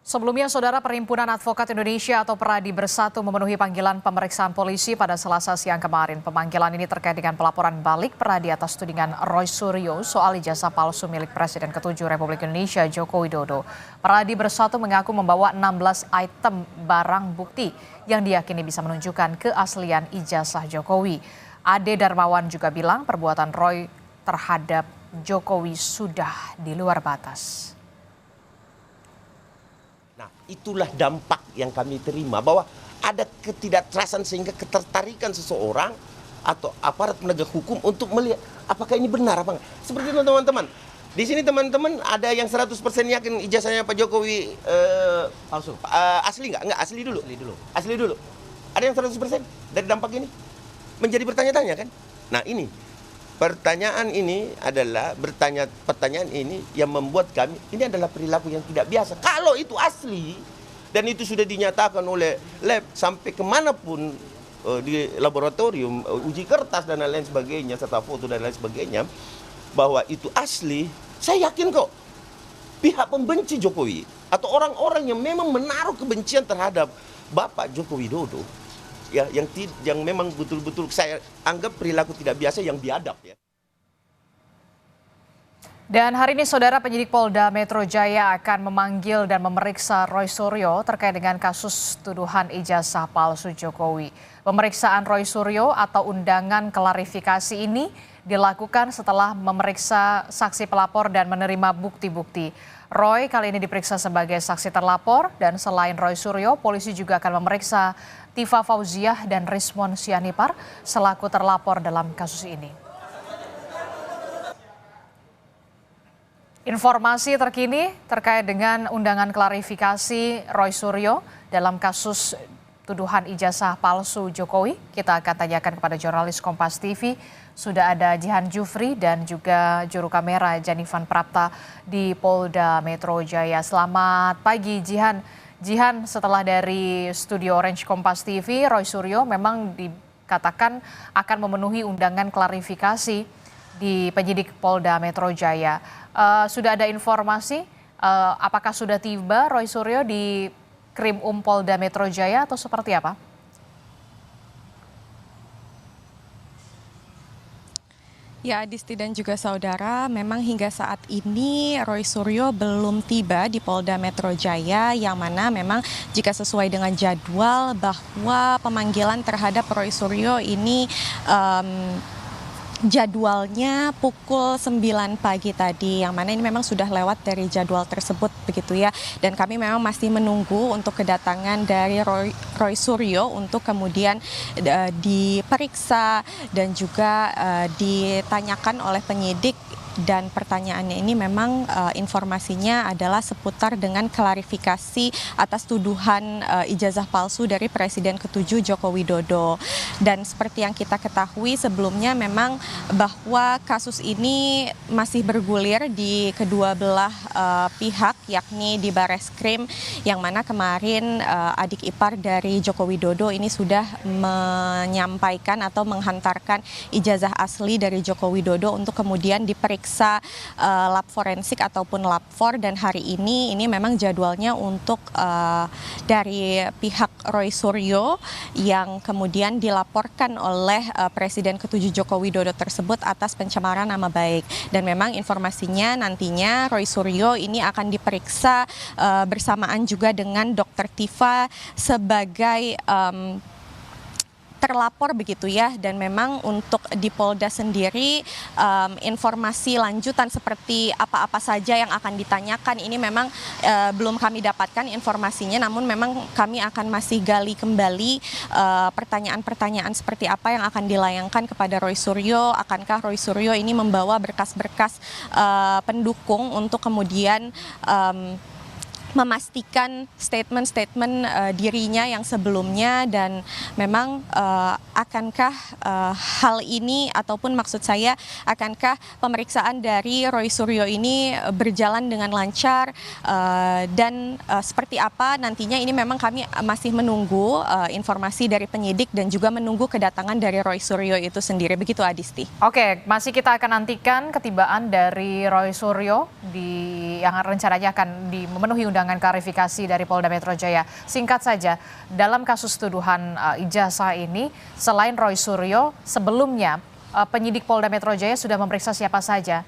Sebelumnya, Saudara, Perhimpunan Advokat Indonesia atau PERADI Bersatu memenuhi panggilan pemeriksaan polisi pada Selasa siang kemarin. Pemanggilan ini terkait dengan pelaporan balik PERADI atas tudingan Roy Suryo soal ijazah palsu milik Presiden ke-7 Republik Indonesia Joko Widodo. PERADI Bersatu mengaku membawa 16 item barang bukti yang diyakini bisa menunjukkan keaslian ijazah Jokowi. Ade Darmawan juga bilang perbuatan Roy terhadap Jokowi sudah di luar batas. Nah, itulah dampak yang kami terima, bahwa ada ketidakterasaan sehingga ketertarikan seseorang atau aparat penegak hukum untuk melihat apakah ini benar apa enggak. Seperti teman-teman, di sini teman-teman ada yang 100% yakin ijazahnya Pak Jokowi palsu. Asli nggak? Nggak, asli dulu. Asli dulu. Ada yang 100% dari dampak ini? Menjadi bertanya-tanya kan? Nah, ini pertanyaan ini adalah pertanyaan ini yang membuat kami, ini adalah perilaku yang tidak biasa. Kalau itu asli dan itu sudah dinyatakan oleh lab sampai kemanapun di laboratorium, uji kertas dan lain sebagainya, serta foto dan lain sebagainya, bahwa itu asli, saya yakin kok pihak pembenci Jokowi atau orang-orang yang memang menaruh kebencian terhadap Bapak Joko Widodo, ya, yang memang betul-betul saya anggap perilaku tidak biasa yang biadab, ya. Dan hari ini, Saudara, penyidik Polda Metro Jaya akan memanggil dan memeriksa Roy Suryo terkait dengan kasus tuduhan ijazah palsu Jokowi. Pemeriksaan Roy Suryo atau undangan klarifikasi ini dilakukan setelah memeriksa saksi pelapor dan menerima bukti-bukti. Roy kali ini diperiksa sebagai saksi terlapor, dan selain Roy Suryo, polisi juga akan memeriksa Tifa Fauziah dan Rismon Sianipar selaku terlapor dalam kasus ini. Informasi terkini terkait dengan undangan klarifikasi Roy Suryo dalam kasus tuduhan ijazah palsu Jokowi, kita akan tanyakan kepada jurnalis Kompas TV. Sudah ada Jihan Jufri dan juga juru kamera Janivan Prapta di Polda Metro Jaya. Selamat pagi, Jihan. Jihan, setelah dari studio Orange Kompas TV, Roy Suryo memang dikatakan akan memenuhi undangan klarifikasi di penyidik Polda Metro Jaya. Sudah ada informasi apakah sudah tiba Roy Suryo di Krim Polda Metro Jaya atau seperti apa? Ya, Adisti dan juga saudara, memang hingga saat ini Roy Suryo belum tiba di Polda Metro Jaya, yang mana memang jika sesuai dengan jadwal bahwa pemanggilan terhadap Roy Suryo ini jadwalnya pukul 9 pagi tadi, yang mana ini memang sudah lewat dari jadwal tersebut begitu ya. Dan kami memang masih menunggu untuk kedatangan dari Roy Suryo untuk kemudian diperiksa dan juga ditanyakan oleh penyidik. Dan pertanyaannya ini memang informasinya adalah seputar dengan klarifikasi atas tuduhan ijazah palsu dari Presiden ke-7 Joko Widodo. Dan seperti yang kita ketahui sebelumnya memang bahwa kasus ini masih bergulir di kedua belah pihak, yakni di Bareskrim, yang mana kemarin adik ipar dari Joko Widodo ini sudah menyampaikan atau menghantarkan ijazah asli dari Joko Widodo untuk kemudian diperiksa lab forensik ataupun lab for, dan hari ini memang jadwalnya untuk dari pihak Roy Suryo yang kemudian dilaporkan oleh Presiden ke-7 Joko Widodo tersebut atas pencemaran nama baik. Dan memang informasinya nantinya Roy Suryo ini akan diperiksa bersamaan juga dengan Dr. Tifa sebagai terlapor begitu ya. Dan memang untuk di Polda sendiri informasi lanjutan seperti apa-apa saja yang akan ditanyakan ini memang belum kami dapatkan informasinya, namun memang kami akan masih gali kembali pertanyaan-pertanyaan seperti apa yang akan dilayangkan kepada Roy Suryo. Akankah Roy Suryo ini membawa berkas-berkas pendukung untuk kemudian memastikan statement-statement dirinya yang sebelumnya. Dan memang akankah hal ini ataupun maksud saya akankah pemeriksaan dari Roy Suryo ini berjalan dengan lancar dan seperti apa nantinya, ini memang kami masih menunggu informasi dari penyidik dan juga menunggu kedatangan dari Roy Suryo itu sendiri. Begitu Adisti. Oke, masih kita akan nantikan ketibaan dari Roy Suryo yang rencananya akan memenuhi undangan klarifikasi dari Polda Metro Jaya. Singkat saja, dalam kasus tuduhan ijazah ini, selain Roy Suryo, sebelumnya penyidik Polda Metro Jaya sudah memeriksa siapa saja?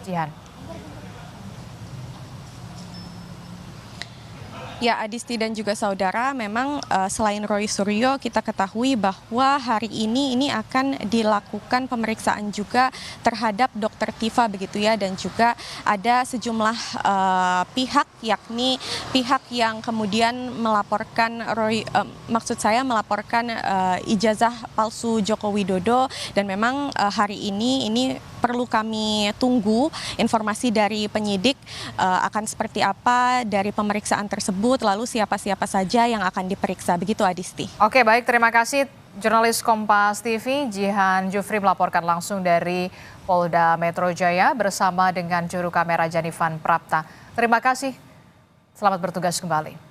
Jihan. Ya, Adisti dan juga saudara, memang selain Roy Suryo, kita ketahui bahwa hari ini akan dilakukan pemeriksaan juga terhadap Dr. Tifa begitu ya, dan juga ada sejumlah pihak, yakni pihak yang kemudian melaporkan melaporkan ijazah palsu Joko Widodo, dan memang hari ini perlu kami tunggu informasi dari penyidik akan seperti apa dari pemeriksaan tersebut, lalu siapa-siapa saja yang akan diperiksa. Begitu Adisti. Oke, baik, terima kasih jurnalis Kompas TV Jihan Jufri melaporkan langsung dari Polda Metro Jaya bersama dengan juru kamera Janifan Prapta. Terima kasih, selamat bertugas kembali.